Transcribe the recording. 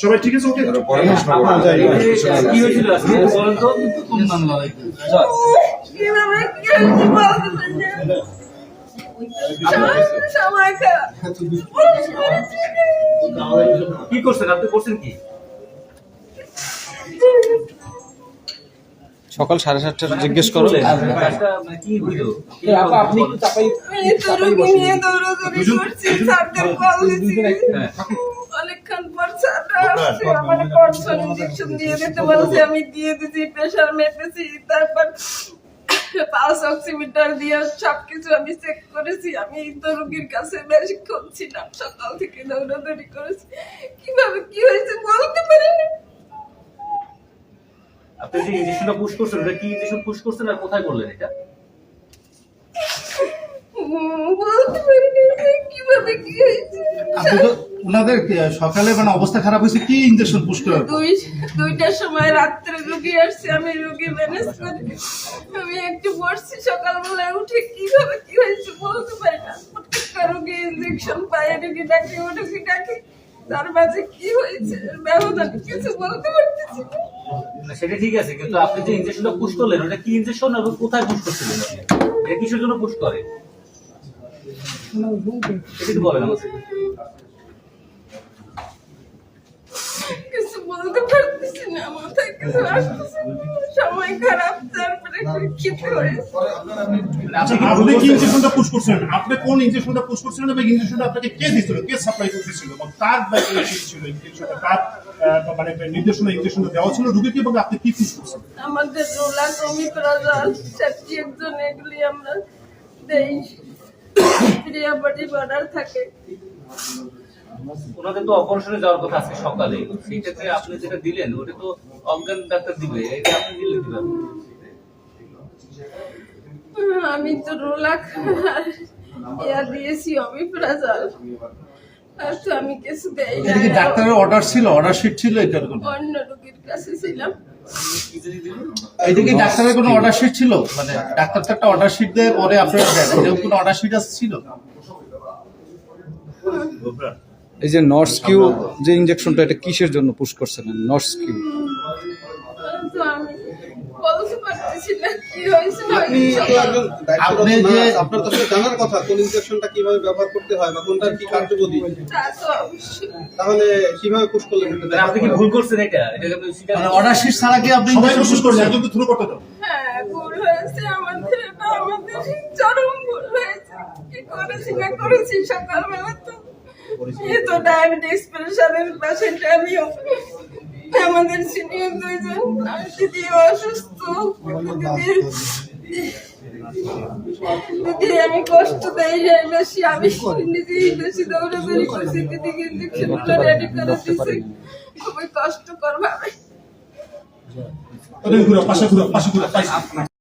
সবাই ঠিক আছে? ওকে, কি হয়েছিল আজকে বলেন তো। কি করছেন আপনি, করছেন কি? সকাল 7:30টার জিজ্ঞেস করো। কি হইল? আপনি অনেকক্ষণ পর আমার কনসার্ন ইনজেকশন দিয়ে দিতে বলছে, আমি দিয়ে দিছি, প্রেশার মেপেছি, তারপর পালস অক্সিমিটার দিয়ে সবকিছু আমি চেক করেছি। আমি তো রোগীর কাছে বেশিক্ষণ ছিলাম, সকাল থেকে দৌড়াদৌড়ি করেছি। কিভাবে কি হয়েছে বলতে পারি না। আপনি যে ইনজেকশনটা পুশ করছেন, এটা কি ইনজেকশন পুশ করছেন আর কোথায় করলেন এটা? বলতে পারি না কিভাবে কি হয়েছে। ওনাদের সকালে মানে অবস্থা খারাপ হয়েছে, কি ইনজেকশন পুশ করে? দুইটার সময় রাত্রে রোগী আসছে, আমি রোগী ম্যানেজ করি, আমি একটু বসছি, সকালবেলায় উঠে কিভাবে কি হয়েছে বলতে পারি না। প্রত্যেকটা রোগী ইনজেকশন পায়, রোগী ডাকে, ও রোগী ডাকে, তার মাঝে কি হয়েছে ব্যবধান কিছু বলতে পারতেছি না। সেটা ঠিক আছে, কিন্তু আপনি যে ইনজেকশনটা পুশ করলেন, ওটা কি ইনজেকশন এবং কোথায় পুশ করছিলেন আপনি? এটা কিসের জন্য পুশ করে সেটা তো বলেন আমাকে। কিছু বলতে পারতেছি না, মাথায় কিছু আসতেছে, সময় খারাপ, তারপরে খেতে হয়েছে। আচ্ছা, আপনি কি ইনজেকশনটা পুশ করছেন? আপনি কোন ইনজেকশনটা পুশ করছিলেন এবং ইনজেকশনটা আপনাকে কে দিয়েছিল, কে সাপ্লাই করতেছিল এবং তার ব্যাপারে কি ছিল ইনজেকশনটা, তার মানে নির্দেশনা ইনজেকশনটা দেওয়া ছিল রোগীকে এবং আপনি কি পুশ করছেন? আমাদের রোলার অমিপ্রাজল সেফটি একজন, এগুলি আমরা দেই, প্রিয়া বডি অর্ডার থাকে। ওনাদের তো অপারেশনে যাওয়ার কথা আজকে সকালে, সেই ক্ষেত্রে আপনি যেটা দিলেন ওটা তো অজ্ঞান ডাক্তার দিবে, এটা আপনি দিলেন কিভাবে? আমি তো রোলাক ইয়া দিয়েছি অমিপ্রাজল, আর তো আমি কিছু দেই না। এটা কি ডাক্তারের অর্ডার ছিল, অর্ডার শিট ছিল? এটার কোনো অন্য রোগীর কাছে ছিলাম। এটা কি ডাক্তারের কোনো অর্ডার শিট ছিল? মানে ডাক্তার তো একটা অর্ডার শিট দেয়, পরে আপনারা দেন, এরকম কোনো অর্ডার শিট ছিল? এই যে নর্স কিউ যে ইনজেকশনটা, এটা কিসের জন্য পুশ করছেন? নর্স কিউ তো আমি বলতে পারতেছি না কি হয়েছে। আপনি যে আপনার তো জানার কথা কোন ইনজেকশনটা কিভাবে ব্যবহার করতে হয় বা কোনটার কি কার্যবিধি, তা তো অবশ্যই। তাহলে কিভাবে পুশ করলেন? আপনি কি ভুল করছেন? এটা আপনি স্বীকার মানে অর্ডার শিট ছাড়া কি আপনি সবাই ইনজেকশন পুশ করছেন, একজনকে থ্রু করতে দাও। হ্যাঁ, ভুল হয়েছে আমাদের, এটা আমাদের চরম ভুল হয়েছে। কি করেছি না করেছি, সকালবেলা তো এই তো ডায়াবেটিস প্রেশারের পেশেন্ট আমিও, আমাদের সিনিয়র দুইজন, আর দিদি অসুস্থ, দিদি আমি কষ্ট দেই যাই বেশি, আমি নিজেই বেশি দৌড়াদৌড়ি করছি, দিদিকে ইনজেকশনগুলো রেডি করে দিচ্ছি খুবই কষ্টকর ভাবে। পাশে ঘুরো, পাশে ঘুরো, পাশে ঘুরো।